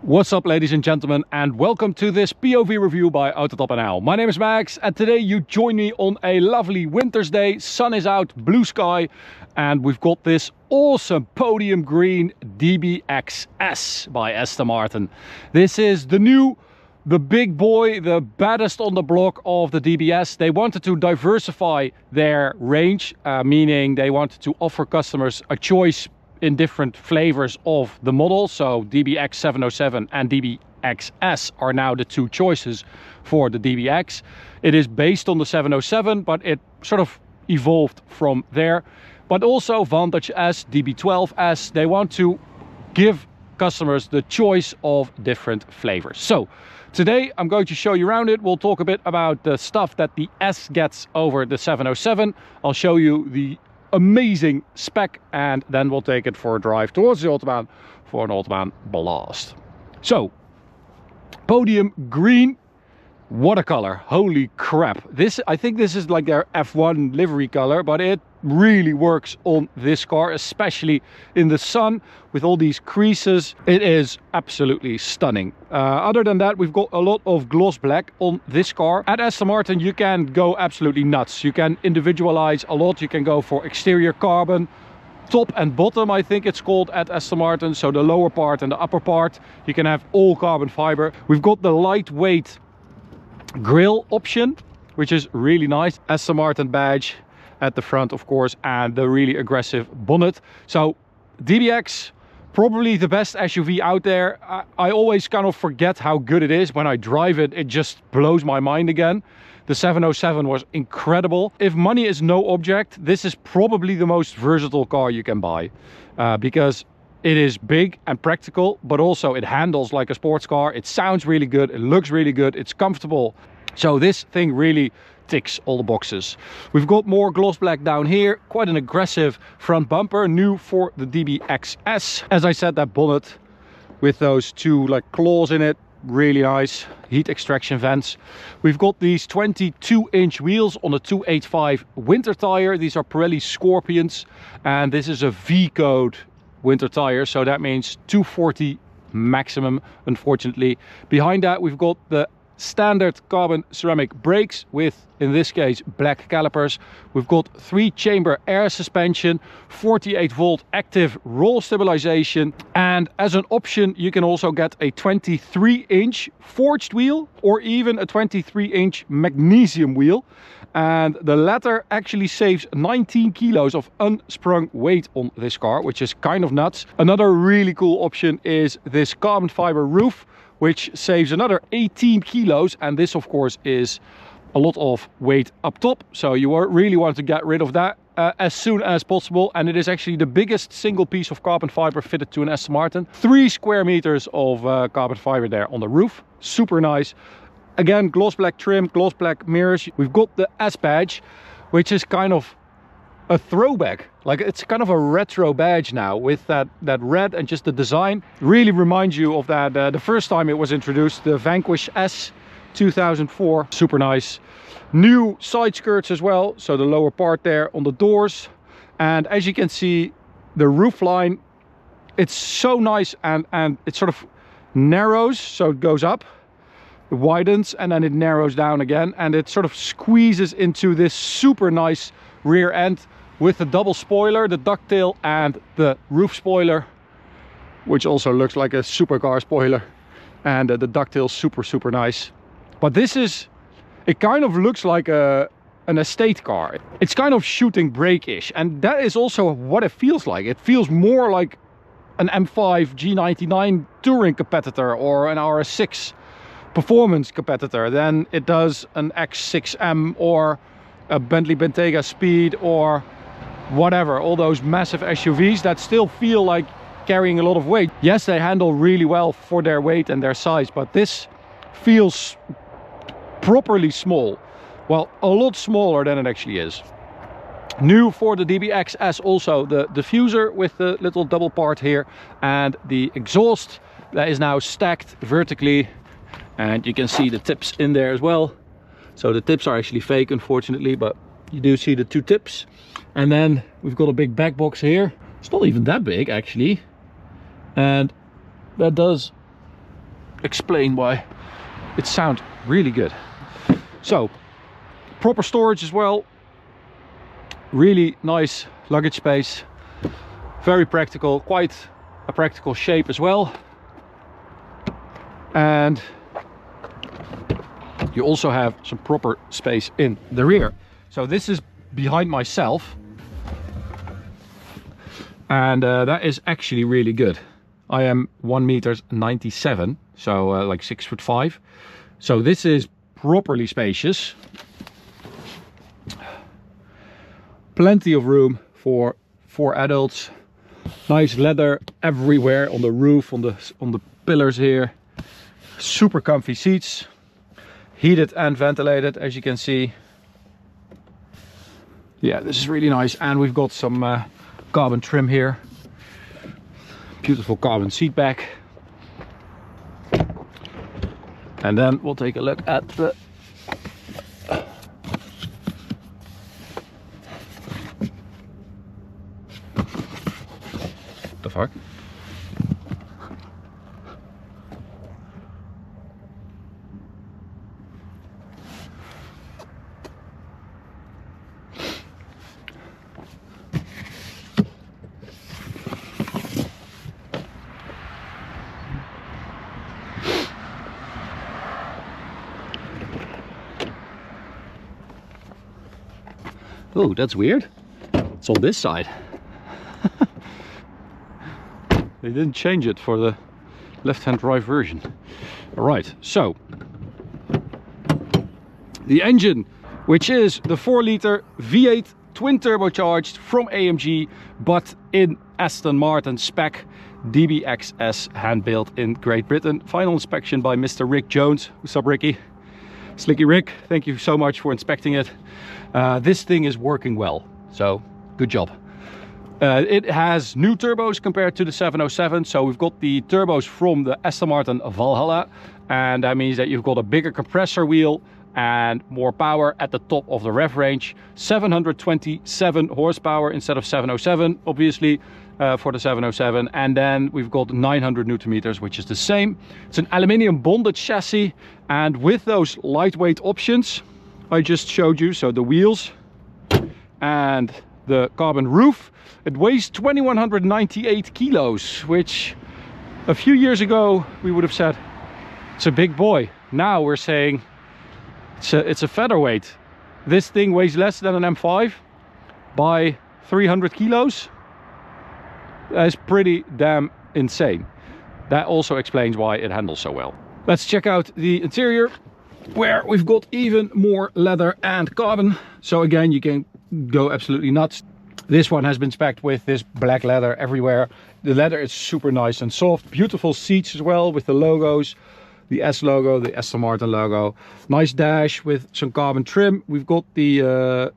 What's up, ladies and gentlemen, and welcome to this POV review by Autobahn. My name is Max, and today you join me on a lovely winter's day. Sun is out, blue sky, and we've got this awesome podium green DBX S by Aston Martin. This is the big boy, the baddest on the block of the DBS. They wanted to diversify their range, meaning they wanted to offer customers a choice in different flavors of the model. So DBX 707 and DBX S are now the two choices for the DBX. It is based on the 707, but it sort of evolved from there. But also Vantage S, DB12 S, they want to give customers the choice of different flavors. So today I'm going to show you around it. We'll talk a bit about the stuff that the S gets over the 707. I'll show you the amazing spec, and then we'll take it for a drive towards the Autobahn for an Autobahn blast. So, podium green, what a color, holy crap. I think this is like their F1 livery color, but it really works on this car, especially in the sun with all these creases. It is absolutely stunning. Other than that, we've got a lot of gloss black on this car. At Aston Martin you can go absolutely nuts. You can individualize a lot. You can go for exterior carbon, top and bottom, I think it's called at Aston Martin. So the lower part and the upper part, you can have all carbon fiber. We've got the lightweight grille option, which is really nice. Aston Martin badge at the front, of course, and the really aggressive bonnet. So DBX, probably the best SUV out there. I always kind of forget how good it is. When I drive it, it just blows my mind again. The 707 was incredible. If money is no object, this is probably the most versatile car you can buy, because it is big and practical, but also it handles like a sports car. It sounds really good, it looks really good, it's comfortable. So this thing really ticks all the boxes. We've got more gloss black down here, quite an aggressive front bumper, new for the DBX S. As I said, that bonnet with those two like claws in it, really nice. Heat extraction vents. We've got these 22-inch wheels on a 285 winter tire. These are Pirelli Scorpions, and this is a V code winter tire, so that means 240 maximum, unfortunately. Behind that we've got the standard carbon ceramic brakes with, in this case, black calipers. We've got 3-chamber air suspension, 48-volt active roll stabilization, and as an option you can also get a 23-inch forged wheel or even a 23-inch magnesium wheel, and the latter actually saves 19 kilos of unsprung weight on this car, which is kind of nuts. Another really cool option is this carbon fiber roof, which saves another 18 kilos, and this of course is a lot of weight up top, so you really want to get rid of that as soon as possible. And it is actually the biggest single piece of carbon fiber fitted to an Aston Martin. 3 square meters of carbon fiber there on the roof, super nice. Again, gloss black trim, gloss black mirrors. We've got the S badge, which is kind of a throwback, like it's kind of a retro badge now with that red, and just the design really reminds you of that the first time it was introduced, the Vanquish S 2004. Super nice. New side skirts as well, so the lower part there on the doors, and as you can see, the roof line, it's so nice, and it sort of narrows, so it goes up, it widens, and then it narrows down again, and it sort of squeezes into this super nice rear end with the double spoiler, the ducktail and the roof spoiler, which also looks like a supercar spoiler, and the ducktail super nice. But this is, it kind of looks like an estate car. It's kind of shooting brake-ish, and that is also what it feels like. It feels more like an M5 G99 touring competitor or an RS6 performance competitor than it does an X6M or a Bentley Bentayga Speed or whatever, all those massive SUVs that still feel like carrying a lot of weight. Yes, they handle really well for their weight and their size, but this feels properly small. Well, a lot smaller than it actually is. New for the DBX S also the diffuser with the little double part here, and the exhaust that is now stacked vertically, and you can see the tips in there as well. So the tips are actually fake, unfortunately, but you do see the 2 tips. And then we've got a big back box here. It's not even that big actually, and that does explain why it sounds really good. So, proper storage as well. Really nice luggage space. Very practical, quite a practical shape as well. And you also have some proper space in the rear. So this is behind myself. And that is actually really good. I am 1.97 meters, so like 6'5". So this is properly spacious. Plenty of room for 4 adults. Nice leather everywhere on the roof, on the pillars here. Super comfy seats. Heated and ventilated, as you can see. Yeah, this is really nice. And we've got some carbon trim here. Beautiful carbon seat back. And then we'll take a look at the fuck? Oh, that's weird. It's on this side. They didn't change it for the left-hand drive version. All right, so the engine, which is the 4-liter V8 twin turbocharged from AMG, but in Aston Martin spec, DBX S, hand built in Great Britain. Final inspection by Mr. Rick Jones. What's up, Ricky? Slicky Rick, thank you so much for inspecting it. This thing is working well, so good job. It has new turbos compared to the 707, so we've got the turbos from the Aston Martin Valhalla, and that means that you've got a bigger compressor wheel and more power at the top of the rev range. 727 horsepower instead of 707, obviously, for the 707. And then we've got 900 Newton meters, which is the same. It's an aluminium bonded chassis, and with those lightweight options I just showed you, so the wheels and the carbon roof, it weighs 2198 kilos, which a few years ago we would have said it's a big boy. Now we're saying it's a featherweight. This thing weighs less than an M5 by 300 kilos. That is pretty damn insane. That also explains why it handles so well. Let's check out the interior, where we've got even more leather and carbon. So again, you can go absolutely nuts. This one has been specced with this black leather everywhere. The leather is super nice and soft. Beautiful seats as well with the logos. The S logo, the Aston Martin logo. Nice dash with some carbon trim. We've got the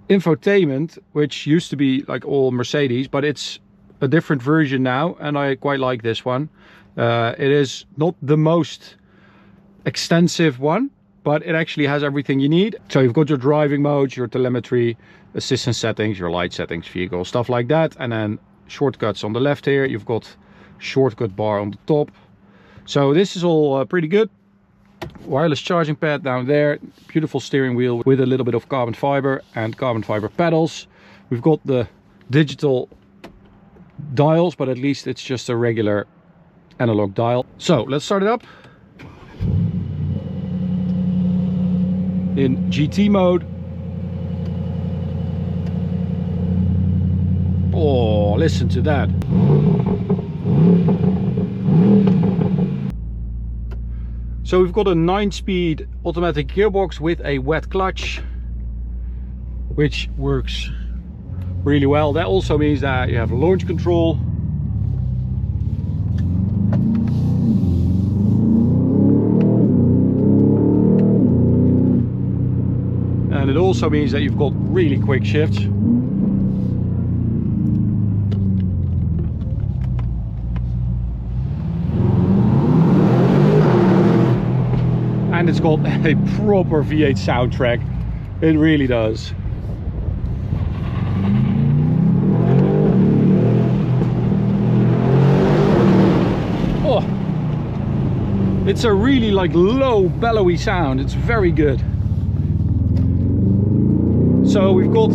infotainment, which used to be like all Mercedes, but it's a different version now, and I quite like this one. It is not the most extensive one, but it actually has everything you need. So you've got your driving modes, your telemetry, assistance settings, your light settings, vehicle, stuff like that. And then shortcuts on the left here. You've got shortcut bar on the top. So this is all pretty good. Wireless charging pad down there. Beautiful steering wheel with a little bit of carbon fiber and carbon fiber pedals. We've got the digital dials, but at least it's just a regular analog dial. So let's start it up. In GT mode. Oh, listen to that. So we've got a 9-speed automatic gearbox with a wet clutch, which works really well. That also means that you have launch control. And it also means that you've got really quick shifts. And it's got a proper V8 soundtrack. It really does. Oh, It's a really like low bellowy sound. It's very good. So we've got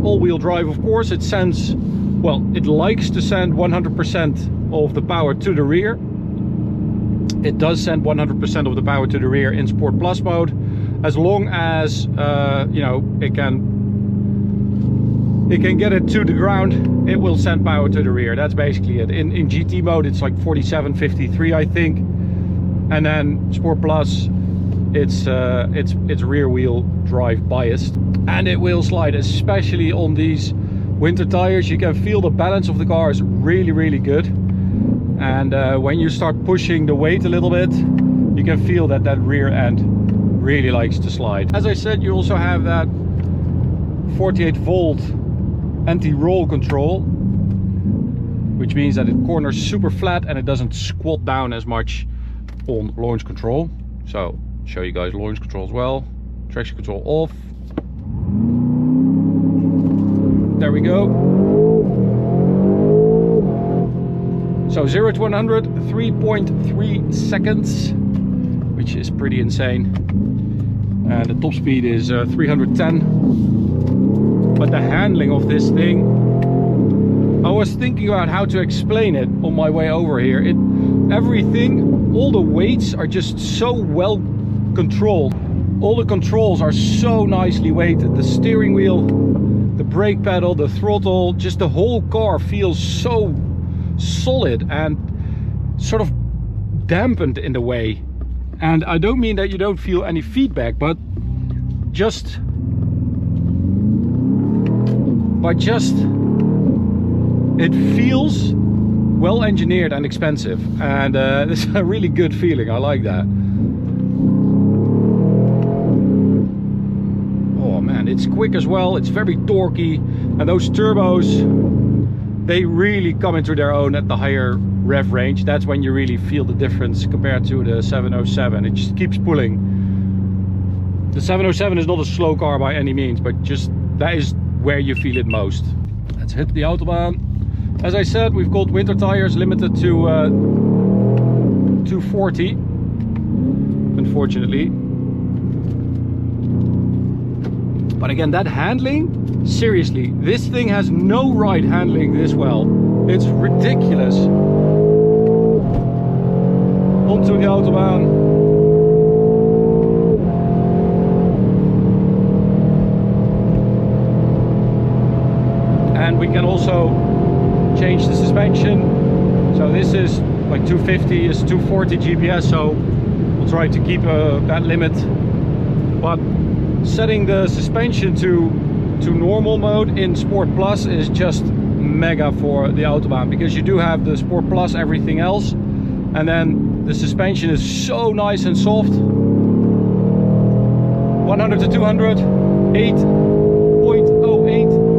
all-wheel drive, of course. It sends, well, it likes to send 100% of the power to the rear. It does send 100% of the power to the rear in Sport Plus mode, as long as you know, it can get it to the ground. It will send power to the rear. That's basically it. In GT mode, it's like 47-53, I think, and then Sport Plus, it's rear wheel drive biased, and it will slide, especially on these winter tires. You can feel the balance of the car is really good, and when you start pushing the weight a little bit, you can feel that rear end really likes to slide. As I said, you also have that 48-volt anti-roll control, which means that it corners super flat and it doesn't squat down as much on launch control. So show you guys launch control as well. Traction control off. There we go. So 0 to 100, 3.3 seconds, which is pretty insane. And the top speed is 310. But the handling of this thing, I was thinking about how to explain it on my way over here. Everything, all the weights are just so well controlled. All the controls are so nicely weighted. The steering wheel, the brake pedal, the throttle, just the whole car feels so solid and sort of dampened in a way. And I don't mean that you don't feel any feedback, but just it feels well engineered and expensive, and it's a really good feeling. I like that. Oh man, it's quick as well. It's very torquey, and those turbos, they really come into their own at the higher rev range. That's when you really feel the difference compared to the 707. It just keeps pulling. The 707 is not a slow car by any means, but just that is where you feel it most. Let's hit the Autobahn. As I said, we've got winter tires limited to 240, unfortunately. But again, that handling, seriously, this thing has no ride handling this well. It's ridiculous. Onto the Autobahn. And we can also change the suspension. So this is like 250, is 240 GPS, so we'll try to keep that limit. But setting the suspension to normal mode in Sport Plus is just mega for the Autobahn, because you do have the Sport Plus everything else, and then the suspension is so nice and soft. 100 to 200, 8.08.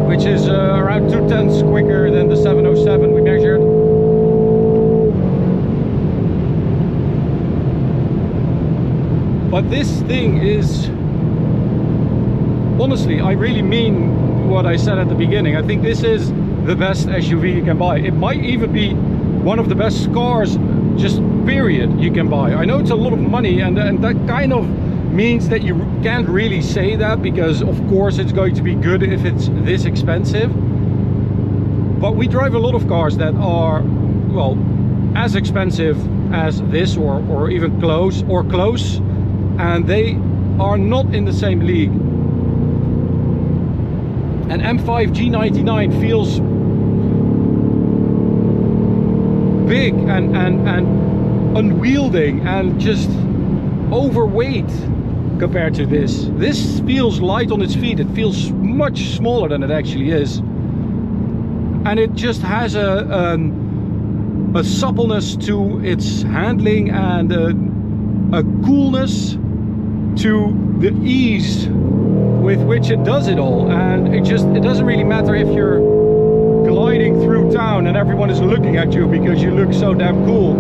Which is around 2/10 quicker than the 707 we measured. But this thing is, honestly, I really mean what I said at the beginning. I think this is the best SUV you can buy. It might even be one of the best cars, just period, you can buy. I know it's a lot of money, and that kind of means that you can't really say that, because of course it's going to be good if it's this expensive. But we drive a lot of cars that are, well, as expensive as this, or even close, and they are not in the same league. An M5 G99 feels big and unwielding and just overweight compared to this. This feels light on its feet. It feels much smaller than it actually is, and it just has a suppleness to its handling and a coolness to the ease with which it does it all. And it doesn't really matter if you're gliding through town and everyone is looking at you because you look so damn cool.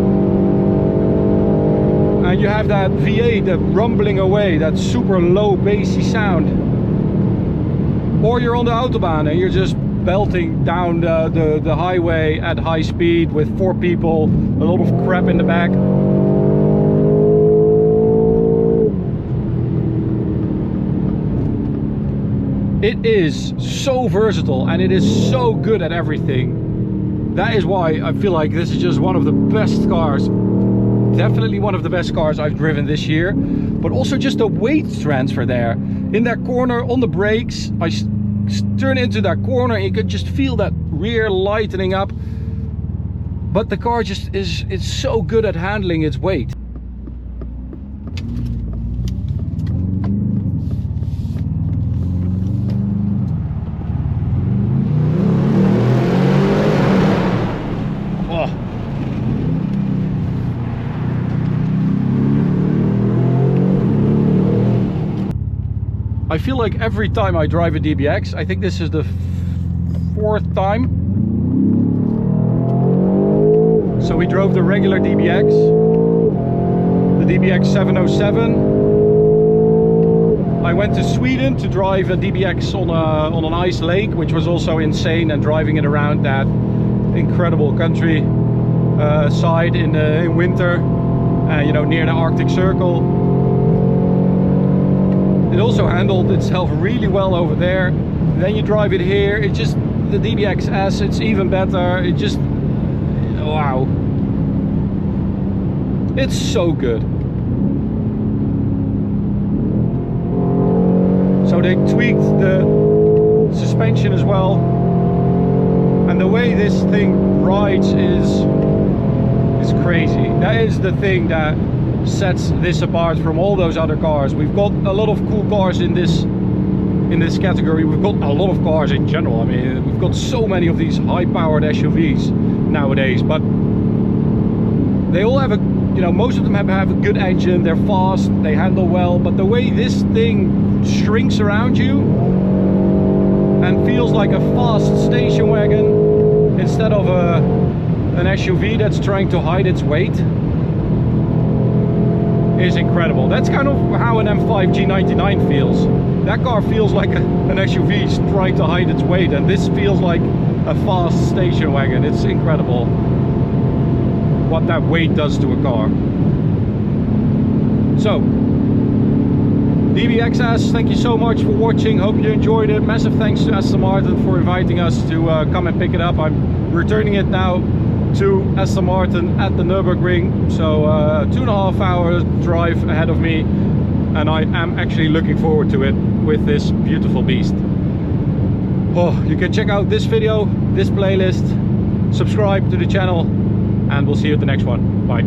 And you have that V8 that rumbling away, that super low bassy sound. Or you're on the Autobahn and you're just belting down the highway at high speed with 4 people, a lot of crap in the back. It is so versatile and it is so good at everything. That is why I feel like this is just one of the best cars. Definitely one of the best cars I've driven this year. But also just the weight transfer there. In that corner, on the brakes, I turn into that corner and you could just feel that rear lightening up. But the car just it's so good at handling its weight. I feel like every time I drive a DBX, I think this is the 4th time. So we drove the regular DBX, the DBX 707. I went to Sweden to drive a DBX on an ice lake, which was also insane, and driving it around that incredible country side in winter, you know, near the Arctic Circle. It also handled itself really well over there. And then you drive it here, it's just the DBX S, it's even better. It just, wow. It's so good. So they tweaked the suspension as well. And the way this thing rides is crazy. That is the thing that sets this apart from all those other cars. We've got a lot of cool cars in this category. We've got a lot of cars in general. I mean, we've got so many of these high-powered SUVs nowadays, but they all have a, you know, most of them have a good engine. They're fast, they handle well, but the way this thing shrinks around you and feels like a fast station wagon instead of an SUV that's trying to hide its weight is incredible. That's kind of how an M5 G99 feels. That car feels like an SUV trying to hide its weight, and this feels like a fast station wagon. It's incredible what that weight does to a car. So, DBX S, thank you so much for watching. Hope you enjoyed it. Massive thanks to Aston Martin for inviting us to come and pick it up. I'm returning it now to Aston Martin at the Nürburgring, so 2.5 hour drive ahead of me, and I am actually looking forward to it with this beautiful beast. Oh, you can check out this video, this playlist, subscribe to the channel, and we'll see you at the next one. Bye.